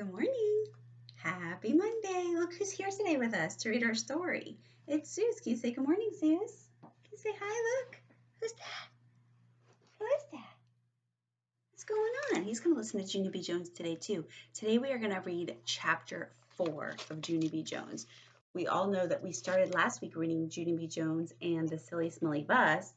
Good morning. Happy Monday. Look who's here today with us to read our story. It's Zeus. Can you say good morning, Zeus? Can you say hi? Look. Who's that? Who is that? What's going on? He's going to listen to Junie B Jones today, too. Today we are going to read chapter 4 of Junie B Jones. We all know that we started last week reading Junie B Jones and the Silly Smelly Bus.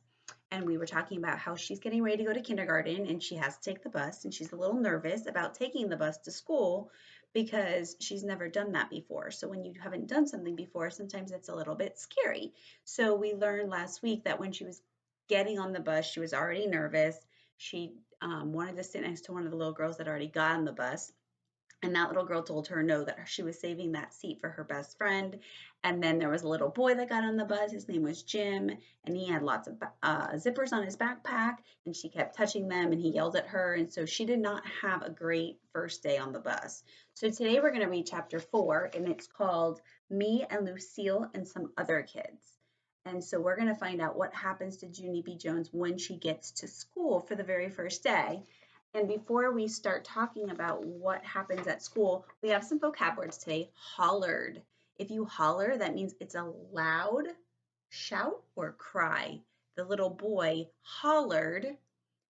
And we were talking about how she's getting ready to go to kindergarten and she has to take the bus, and she's a little nervous about taking the bus to school because she's never done that before. So when you haven't done something before, sometimes it's a little bit scary. So we learned last week that when she was getting on the bus, she was already nervous. She wanted to sit next to one of the little girls that already got on the bus. And that little girl told her no, that she was saving that seat for her best friend. And then there was a little boy that got on the bus. His name was Jim, and he had lots of zippers on his backpack, and she kept touching them, and he yelled at her. And so she did not have a great first day on the bus. So today we're going to read chapter 4, and it's called Me and Lucille and Some Other Kids. And so we're going to find out what happens to Junie B. Jones when she gets to school for the very first day. And before we start talking about what happens at school, we have some vocab words today. Hollered. If you holler, that means it's a loud shout or cry. The little boy hollered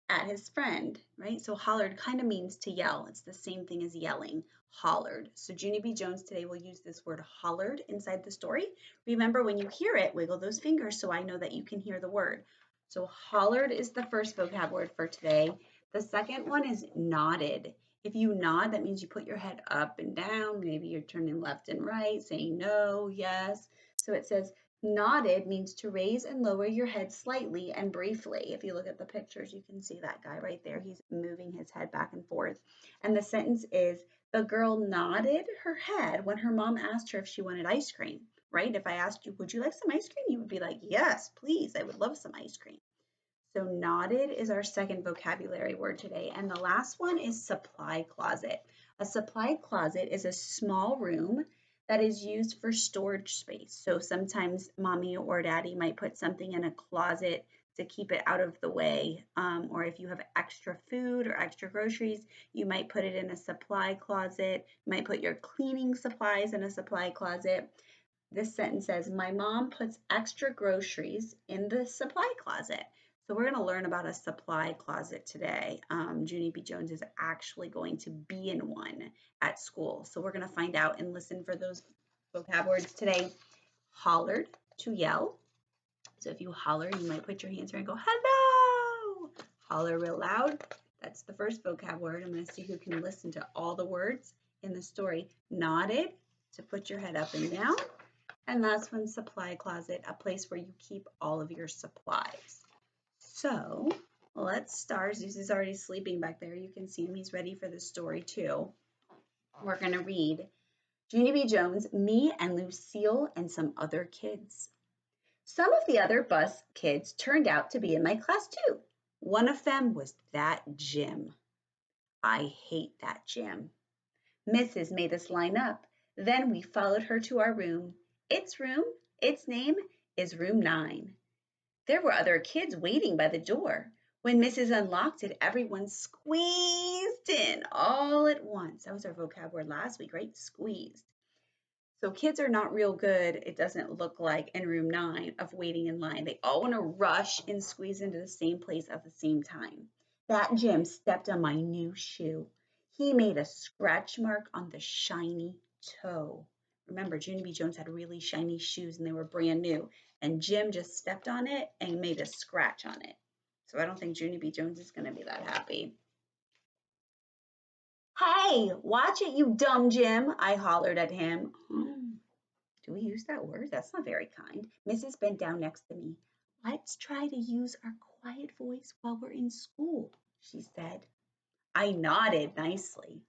at his friend, right? So hollered kind of means to yell. It's the same thing as yelling, hollered. So Junie B. Jones today will use this word hollered inside the story. Remember, when you hear it, wiggle those fingers so I know that you can hear the word. So hollered is the first vocab word for today. The second one is nodded. If you nod, that means you put your head up and down. Maybe you're turning left and right, saying no, yes. So it says nodded means to raise and lower your head slightly and briefly. If you look at the pictures, you can see that guy right there. He's moving his head back and forth. And the sentence is, the girl nodded her head when her mom asked her if she wanted ice cream, right? If I asked you, would you like some ice cream? You would be like, yes, please, I would love some ice cream. So nodded is our second vocabulary word today. And the last one is supply closet. A supply closet is a small room that is used for storage space. So sometimes mommy or daddy might put something in a closet to keep it out of the way. Or if you have extra food or extra groceries, you might put it in a supply closet. You might put your cleaning supplies in a supply closet. This sentence says, my mom puts extra groceries in the supply closet. So we're going to learn about a supply closet today. Junie B. Jones is actually going to be in one at school. So we're going to find out and listen for those vocab words today. Hollered, to yell. So if you holler, you might put your hands around and go, hello. Holler real loud. That's the first vocab word. I'm going to see who can listen to all the words in the story. Nodded, to put your head up and down. And last one, supply closet, a place where you keep all of your supplies. So let's start. Zeus is already sleeping back there. You can see him. He's ready for the story too. We're going to read Junie B. Jones, Me and Lucille and Some Other Kids. Some of the other bus kids turned out to be in my class too. One of them was that Jim. I hate that Jim. Mrs. made us line up. Then we followed her to our room. Its name is room 9. There were other kids waiting by the door. When Mrs. unlocked it, everyone squeezed in all at once. That was our vocab word last week, right? Squeezed. So kids are not real good, it doesn't look like, in room 9 of waiting in line. They all want to rush and squeeze into the same place at the same time. That Jim stepped on my new shoe. He made a scratch mark on the shiny toe. Remember, Junie B. Jones had really shiny shoes and they were brand new. And Jim just stepped on it and made a scratch on it. So I don't think Junie B. Jones is going to be that happy. Hey, watch it, you dumb Jim, I hollered at him. Do we use that word? That's not very kind. Mrs. bent down next to me. Let's try to use our quiet voice while we're in school, she said. I nodded nicely.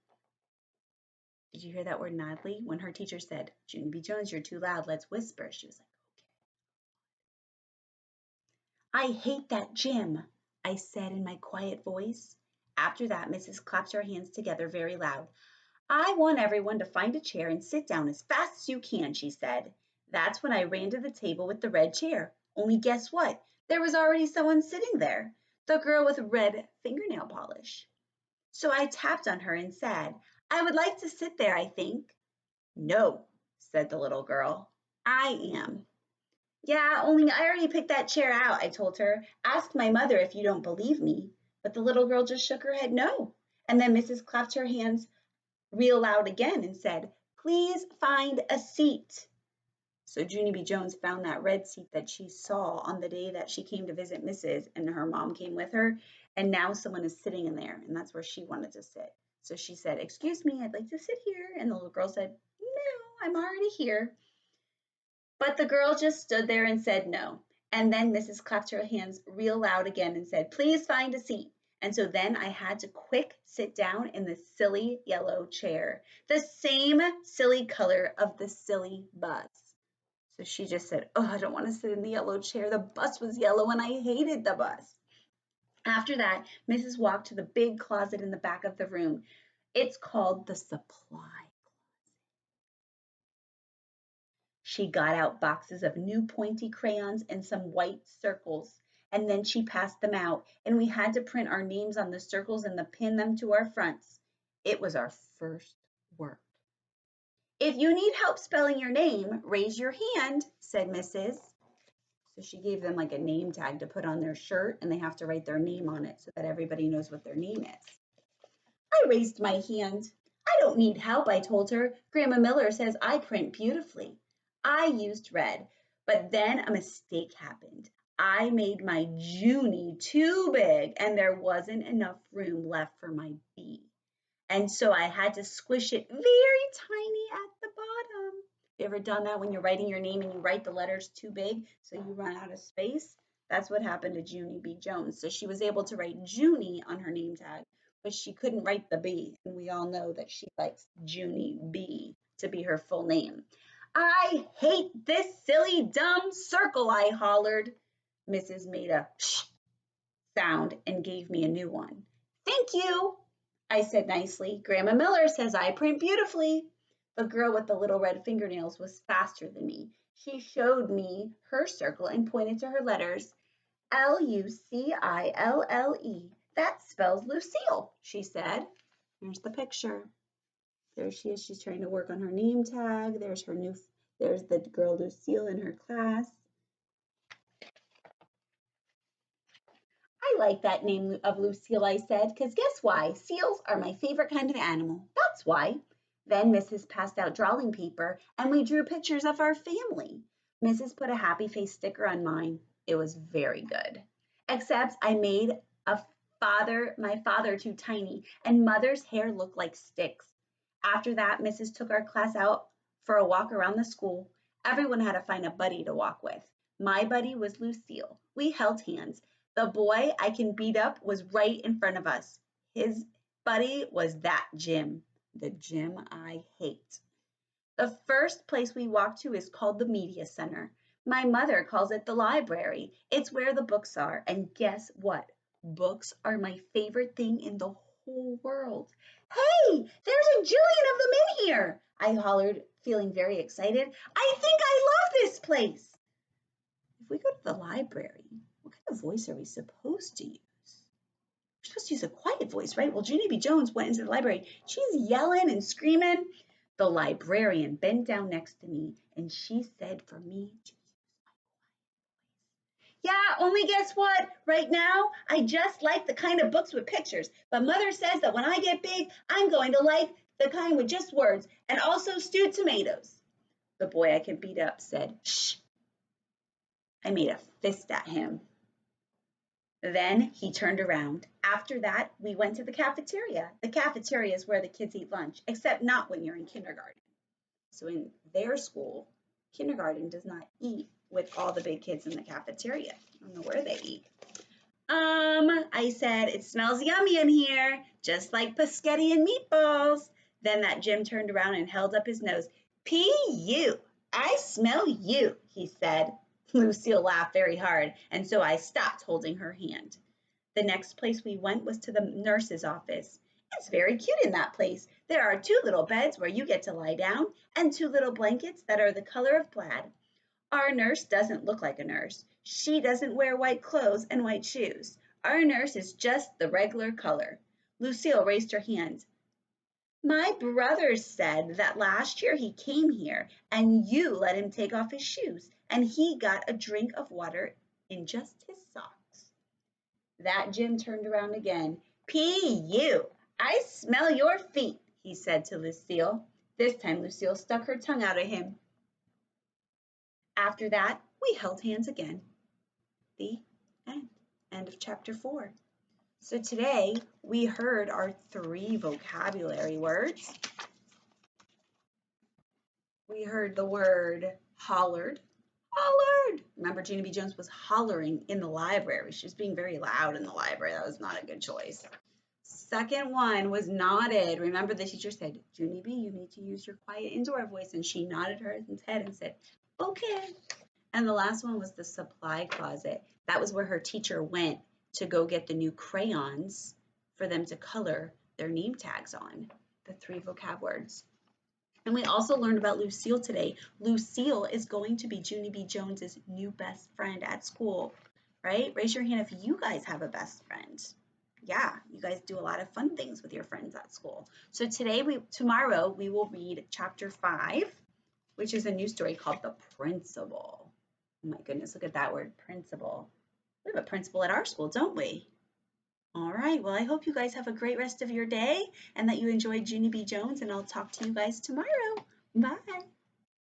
Did you hear that word noddly? When her teacher said, Junie B. Jones, you're too loud, let's whisper. She was like, okay. I hate that Jim, I said in my quiet voice. After that, Mrs. clapped her hands together very loud. I want everyone to find a chair and sit down as fast as you can, she said. That's when I ran to the table with the red chair. Only guess what? There was already someone sitting there, the girl with red fingernail polish. So I tapped on her and said, I would like to sit there, I think. No, said the little girl. I am. Yeah, only I already picked that chair out, I told her. Ask my mother if you don't believe me. But the little girl just shook her head no. And then Mrs. clapped her hands real loud again and said, Please find a seat. So Junie B. Jones found that red seat that she saw on the day that she came to visit Mrs. and her mom came with her. And now someone is sitting in there, and that's where she wanted to sit. So she said, Excuse me, I'd like to sit here. And the little girl said, No, I'm already here. But the girl just stood there and said no. And then Mrs. clapped her hands real loud again and said, Please find a seat. And so then I had to quick sit down in the silly yellow chair, the same silly color of the silly bus. So she just said, Oh, I don't want to sit in the yellow chair. The bus was yellow and I hated the bus. After that, Mrs. walked to the big closet in the back of the room. It's called the supply. She got out boxes of new pointy crayons and some white circles, and then she passed them out, and we had to print our names on the circles and pin them to our fronts. It was our first work. If you need help spelling your name, raise your hand, said Mrs. So she gave them like a name tag to put on their shirt, and they have to write their name on it so that everybody knows what their name is. I raised my hand. I don't need help, I told her. Grandma Miller says I print beautifully. I used red, but then a mistake happened. I made my Junie too big, and there wasn't enough room left for my B. And so I had to squish it very tiny at the bottom. You ever done that when you're writing your name and you write the letters too big so you run out of space? That's what happened to Junie B. Jones. So she was able to write Junie on her name tag, but she couldn't write the B. And we all know that she likes Junie B to be her full name. I hate this silly dumb circle, I hollered. Mrs. made a shh sound and gave me a new one. Thank you, I said nicely. Grandma Miller says I print beautifully. The girl with the little red fingernails was faster than me. She showed me her circle and pointed to her letters. Lucille. That spells Lucille, she said. There's the picture. There she is. She's trying to work on her name tag. There's the girl Lucille in her class. I like that name of Lucille, I said, because guess why? Seals are my favorite kind of animal. That's why. Then Mrs. passed out drawing paper, and we drew pictures of our family. Mrs. put a happy face sticker on mine. It was very good. Except I made my father too tiny, and Mother's hair looked like sticks. After that, Mrs. took our class out for a walk around the school. Everyone had to find a buddy to walk with. My buddy was Lucille. We held hands. The boy I can beat up was right in front of us. His buddy was that Jim, the Jim I hate. The first place we walked to is called the Media Center. My mother calls it the library. It's where the books are. And guess what? Books are my favorite thing in the whole world. Hey, there's a jillion of them in here, I hollered, feeling very excited. I think I love this place. If we go to the library, what kind of voice are we supposed to use? We're supposed to use a quiet voice, right? Well, Junie B. Jones went into the library. She's yelling and screaming. The librarian bent down next to me, and she said for me to use my quiet voice. Yeah, only guess what? Right now, I just like the kind of books with pictures. But Mother says that when I get big, I'm going to like the kind with just words and also stewed tomatoes. The boy I can beat up said, Shh. I made a fist at him. Then he turned around. After that, we went to the cafeteria. The cafeteria is where the kids eat lunch, except not when you're in kindergarten. So in their school, kindergarten does not eat with all the big kids in the cafeteria. I don't know where they eat. I said, it smells yummy in here, just like paschetti and meatballs. Then that Jim turned around and held up his nose. P.U., I smell you, he said. Lucille laughed very hard, and so I stopped holding her hand. The next place we went was to the nurse's office. It's very cute in that place. There are 2 little beds where you get to lie down and 2 little blankets that are the color of plaid. Our nurse doesn't look like a nurse. She doesn't wear white clothes and white shoes. Our nurse is just the regular color. Lucille raised her hand. My brother said that last year he came here and you let him take off his shoes and he got a drink of water in just his socks. That Jim turned around again. P.U. I smell your feet, he said to Lucille. This time Lucille stuck her tongue out at him. After that, we held hands again. The end. End of chapter 4. So today we heard our 3 vocabulary words. We heard the word hollered. Hollered! Remember, Junie B Jones was hollering in the library. She was being very loud in the library. That was not a good choice. Second one was nodded. Remember, the teacher said, Junie B, you need to use your quiet indoor voice. And she nodded her head and said, okay. And the last one was the supply closet. That was where her teacher went to go get the new crayons for them to color their name tags on. The 3 vocab words. And we also learned about Lucille today. Lucille is going to be Junie B Jones's new best friend at school, right? Raise your hand if you guys have a best friend. Yeah, you guys do a lot of fun things with your friends at school. So tomorrow we will read chapter 5, which is a new story called The Principal. Oh my goodness, look at that word, principal. We have a principal at our school, don't we? All right, well, I hope you guys have a great rest of your day and that you enjoyed Junie B Jones, and I'll talk to you guys tomorrow. Bye.